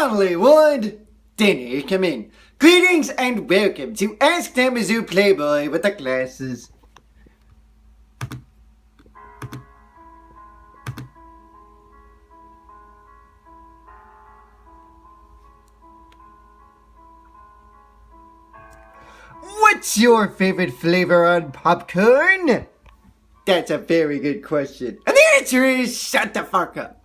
Hollywood, Denny, come in. Greetings and welcome to Ask That Mizzou Playboy with the Glasses. What's your favorite flavor on popcorn? That's a very good question. And the answer is shut the fuck up.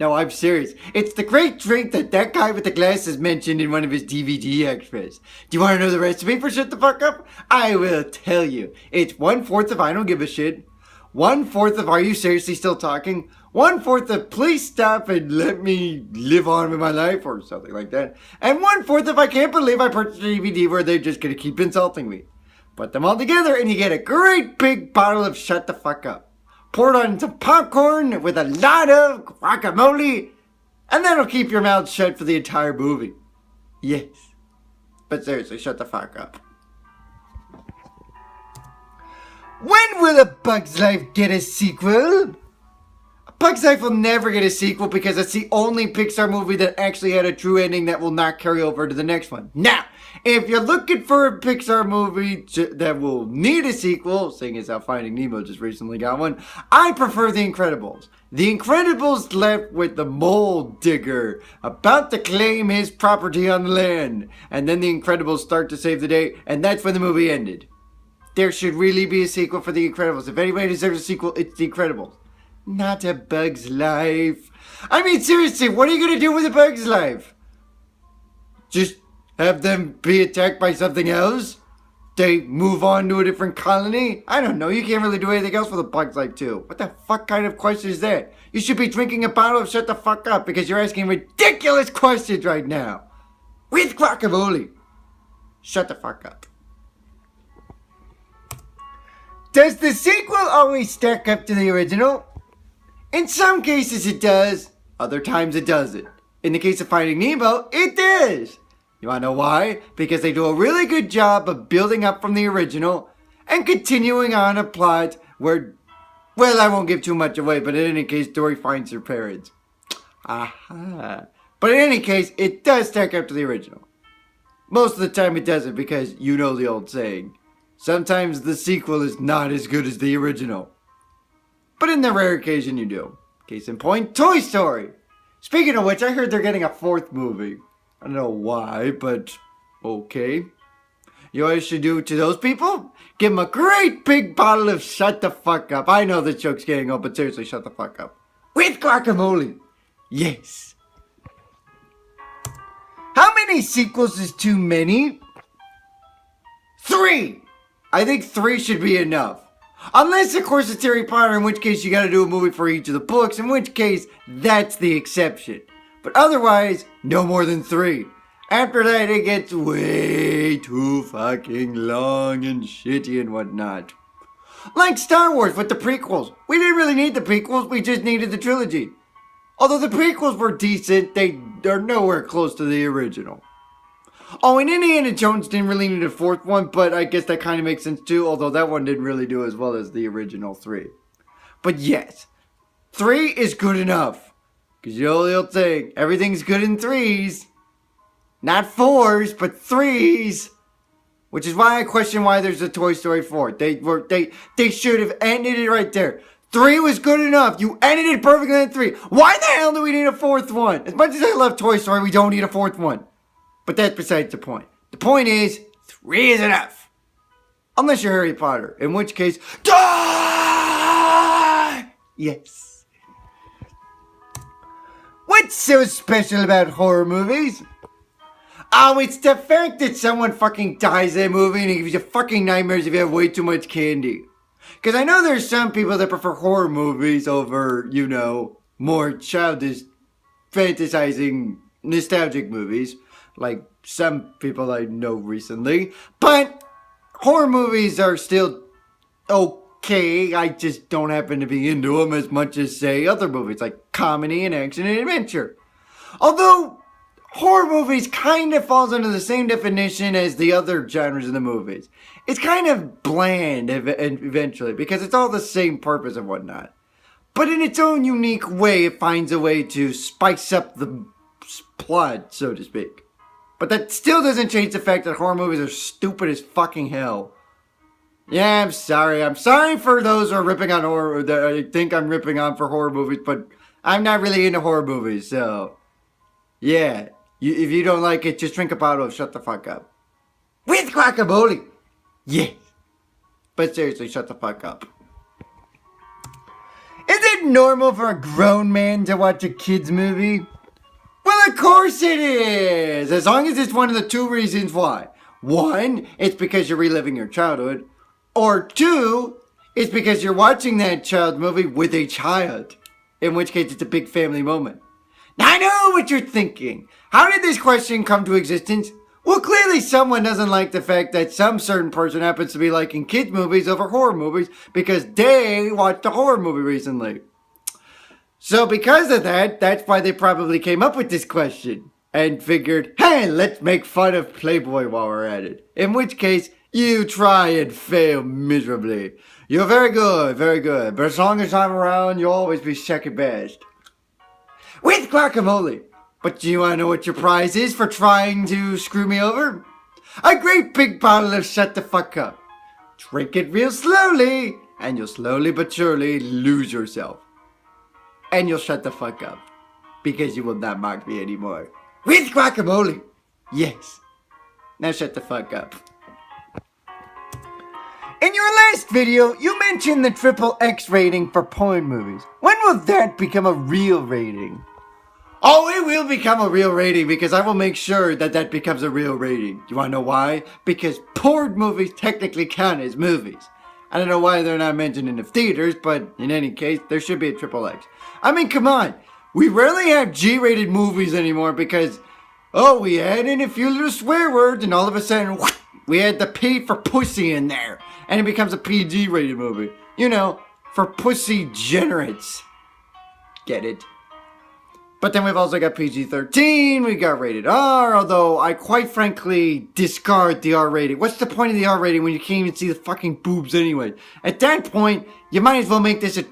No, I'm serious. It's the great drink that guy with the glasses mentioned in one of his DVD extras. Do you want to know the recipe for shut the fuck up? I will tell you. It's 1/4 of I don't give a shit, 1/4 of are you seriously still talking, 1/4 of please stop and let me live on with my life or something like that, and 1/4 of I can't believe I purchased a DVD where they're just gonna keep insulting me. Put them all together and you get a great big bottle of shut the fuck up. Pour it on some popcorn with a lot of guacamole, and that'll keep your mouth shut for the entire movie. Yes. But seriously, shut the fuck up. When will A Bug's Life get a sequel? A Bug's Life will never get a sequel because it's the only Pixar movie that actually had a true ending that will not carry over to the next one. Now, if you're looking for a Pixar movie that will need a sequel, seeing as how Finding Nemo just recently got one, I prefer The Incredibles. The Incredibles left with the mole digger about to claim his property on the land, and then the Incredibles start to save the day, and that's when the movie ended. There should really be a sequel for The Incredibles. If anybody deserves a sequel, it's The Incredibles. Not A Bug's Life. I mean, seriously, what are you going to do with A Bug's Life? Just have them be attacked by something else? They move on to a different colony? I don't know. You can't really do anything else with A Bug's Life 2. What the fuck kind of question is that? You should be drinking a bottle of shut the fuck up because you're asking ridiculous questions right now. With guacamole. Shut the fuck up. Does the sequel always stack up to the original? In some cases it does. Other times it doesn't. In the case of Finding Nemo, it does. You wanna know why? Because they do a really good job of building up from the original and continuing on a plot where, well, I won't give too much away, but in any case, Dory finds her parents. Aha. But in any case, it does stack up to the original. Most of the time it doesn't because you know the old saying. Sometimes the sequel is not as good as the original. But in the rare occasion you do. Case in point, Toy Story. Speaking of which, I heard they're getting a 4th movie. I don't know why, but okay. You know what I should do to those people? Give them a great big bottle of shut the fuck up. I know the joke's getting old, but seriously, shut the fuck up. With guacamole. Yes. How many sequels is too many? 3. I think 3 should be enough. Unless, of course, it's Harry Potter, in which case you gotta do a movie for each of the books, in which case, that's the exception. But otherwise, no more than 3. After that, it gets way too fucking long and shitty and whatnot. Like Star Wars with the prequels. We didn't really need the prequels, we just needed the trilogy. Although the prequels were decent, they are nowhere close to the original. Oh, and Indiana Jones didn't really need a 4th one, but I guess that kind of makes sense too, although that one didn't really do as well as the original 3. But yes, 3 is good enough. Because you know the old saying, everything's good in 3s. Not 4s, but 3s. Which is why I question why there's a Toy Story 4. They should have ended it right there. 3 was good enough. You ended it perfectly in 3. Why the hell do we need a 4th one? As much as I love Toy Story, we don't need a 4th one. But that's besides the point. The point is, 3 is enough. Unless you're Harry Potter. In which case, die! Yes. What's so special about horror movies? Oh, it's the fact that someone fucking dies in a movie and it gives you fucking nightmares if you have way too much candy. Because I know there's some people that prefer horror movies over, you know, more childish, fantasizing, nostalgic movies. Like some people I know recently. But horror movies are still okay. I just don't happen to be into them as much as, say, other movies like comedy and action and adventure. Although horror movies kind of falls under the same definition as the other genres in the movies. It's kind of bland eventually because it's all the same purpose and whatnot. But in its own unique way, it finds a way to spice up the plot, so to speak. But that still doesn't change the fact that horror movies are stupid as fucking hell. Yeah, I'm sorry. I'm sorry for those who are ripping on horror, that I think I'm ripping on for horror movies, but I'm not really into horror movies, so... Yeah, if you don't like it, just drink a bottle, shut the fuck up. With guacamole! Yes. But seriously, shut the fuck up. Is it normal for a grown man to watch a kid's movie? Well, of course it is! As long as it's one of the two reasons why. One, it's because you're reliving your childhood. Or two, it's because you're watching that child movie with a child. In which case, it's a big family moment. Now, I know what you're thinking. How did this question come to existence? Well, clearly someone doesn't like the fact that some certain person happens to be liking kids' movies over horror movies because they watched a horror movie recently. So because of that, that's why they probably came up with this question. And figured, hey, let's make fun of PlayBoy while we're at it. In which case, you try and fail miserably. You're very good, but as long as I'm around, you'll always be second best. With guacamole. But do you want to know what your prize is for trying to screw me over? A great big bottle of shut the fuck up. Drink it real slowly, and you'll slowly but surely lose yourself. And you'll shut the fuck up, because you will not mock me anymore. With guacamole. Yes. Now shut the fuck up. In your last video, you mentioned the XXX rating for porn movies. When will that become a real rating? Oh, it will become a real rating because I will make sure that that becomes a real rating. You want to know why? Because porn movies technically count as movies. I don't know why they're not mentioned in the theaters, but in any case, there should be a XXX. I mean, come on. We rarely have G-rated movies anymore because, we add in a few little swear words and all of a sudden, we add the P for pussy in there. And it becomes a PG-rated movie. You know, for pussy generates. Get it? But then we've also got PG-13, we got rated R, although I quite frankly discard the R rating. What's the point of the R rating when you can't even see the fucking boobs anyway? At that point, you might as well make this a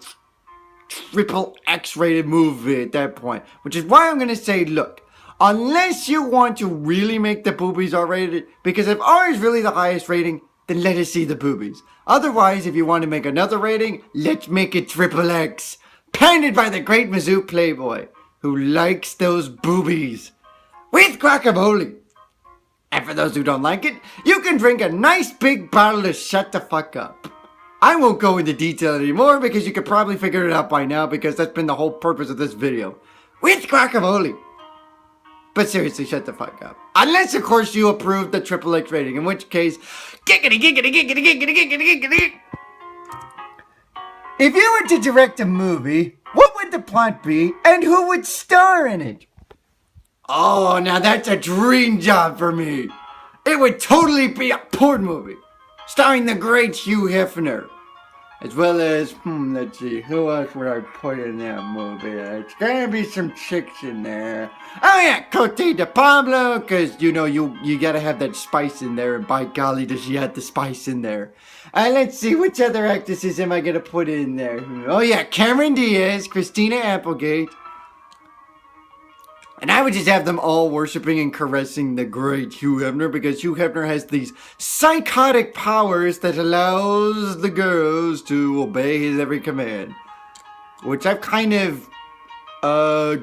XXX rated movie at that point. Which is why I'm going to say, look, unless you want to really make the boobies R rated, because if R is really the highest rating, then let us see the boobies. Otherwise, if you want to make another rating, let's make it XXX. Painted by the great Mizzou Playboy, who likes those boobies. With guacamole. And for those who don't like it, you can drink a nice big bottle to shut the fuck up. I won't go into detail anymore because you could probably figure it out by now because that's been the whole purpose of this video. With guacamole. But seriously, shut the fuck up. Unless, of course, you approve the XXX rating, in which case, giggity, giggity, giggity, giggity, giggity, giggity. If you were to direct a movie, what would the plot be, and who would star in it? Oh, now that's a dream job for me. It would totally be a porn movie, starring the great Hugh Hefner. As well as, let's see, who else would I put in that movie? It's gonna be some chicks in there. Oh yeah, Cote de Pablo, because, you know, you gotta have that spice in there, and by golly, does she have the spice in there. Let's see, which other actresses am I gonna put in there? Oh yeah, Cameron Diaz, Christina Applegate. And I would just have them all worshiping and caressing the great Hugh Hefner, because Hugh Hefner has these psychotic powers that allows the girls to obey his every command. Which I've kind of,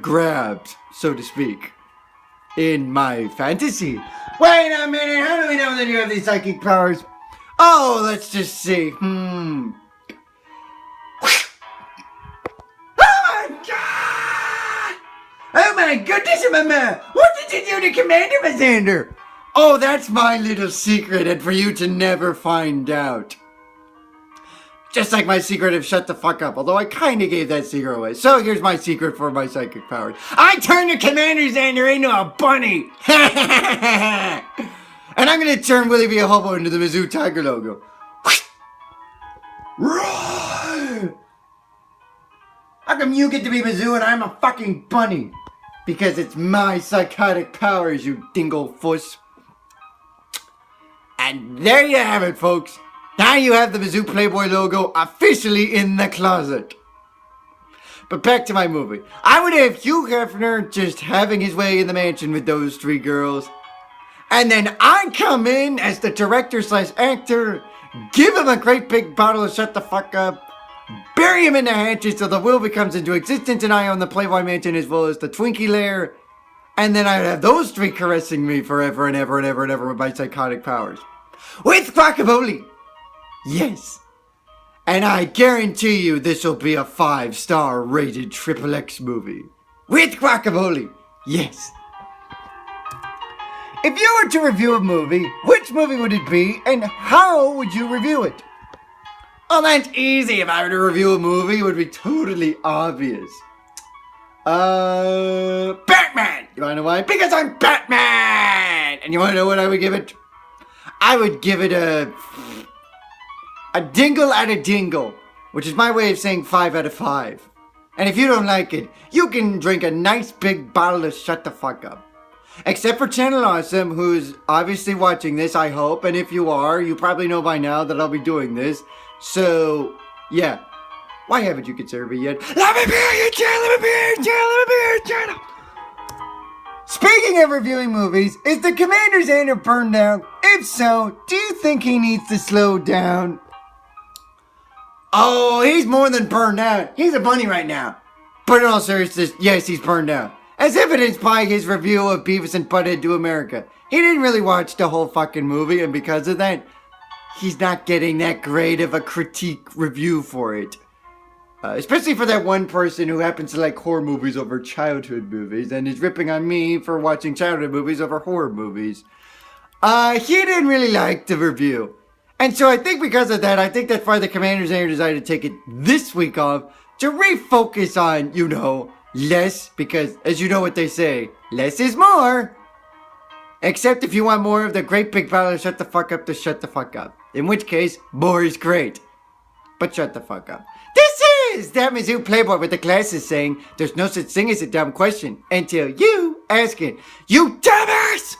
grabbed, so to speak, in my fantasy. Wait a minute, how do we know that you have these psychic powers? Oh, let's just see, Oh my god! Oh my goodness, Mama! What did you do to Commander Mazander? Oh, that's my little secret, and for you to never find out. Just like my secret of shut the fuck up, although I kinda gave that secret away. So here's my secret for my psychic powers. I turned the Commander Xander into a bunny! And I'm gonna turn Willie B. a Hobo into the Mizzou Tiger logo. Roar! How come you get to be Mizzou and I'm a fucking bunny? Because it's my psychotic powers, you dingle fuss. And there you have it, folks. Now you have the Mizzou Playboy logo officially in the closet. But back to my movie. I would have Hugh Hefner just having his way in the mansion with those 3 girls. And then I come in as the director / actor, give him a great big bottle of shut the fuck up, bury him in the hatchet till the will comes into existence and I own the Playboy Mansion as well as the Twinkie lair. And then I'd have those 3 caressing me forever and ever and ever and ever with my psychotic powers. With guacamole! Yes. And I guarantee you this will be a 5-star rated XXX movie. With guacamole! Yes. If you were to review a movie, which movie would it be and how would you review it? Well, that's easy. If I were to review a movie, it would be totally obvious. Batman! You wanna know why? Because I'm Batman! And you wanna know what I would give it? I would give it a dingle out of dingle, which is my way of saying 5 out of 5. And if you don't like it, you can drink a nice big bottle of shut the fuck up. Except for Channel Awesome, who's obviously watching this, I hope. And if you are, you probably know by now that I'll be doing this. So, yeah. Why haven't you considered me yet? Let me be on your channel, let me be on your channel, let me be on your channel. Speaking of reviewing movies, is the Commander Xander burned out? If so, do you think he needs to slow down? Oh, he's more than burned out. He's a bunny right now. But in all seriousness, yes, he's burned out. As evidenced by his review of Beavis and Butthead Do America. He didn't really watch the whole fucking movie, and because of that, he's not getting that great of a critique review for it. Especially for that one person who happens to like horror movies over childhood movies and is ripping on me for watching childhood movies over horror movies. He didn't really like the review. And so I think because of that, I think that's why the Commander Xander decided to take it this week off to refocus on, you know, less, because as you know what they say, less is more. Except if you want more of the great big bottle of shut the fuck up to shut the fuck up. In which case, more is great. But shut the fuck up. This is that Mizzou Playboy with the glasses saying there's no such thing as a dumb question until you ask it. You dumbass!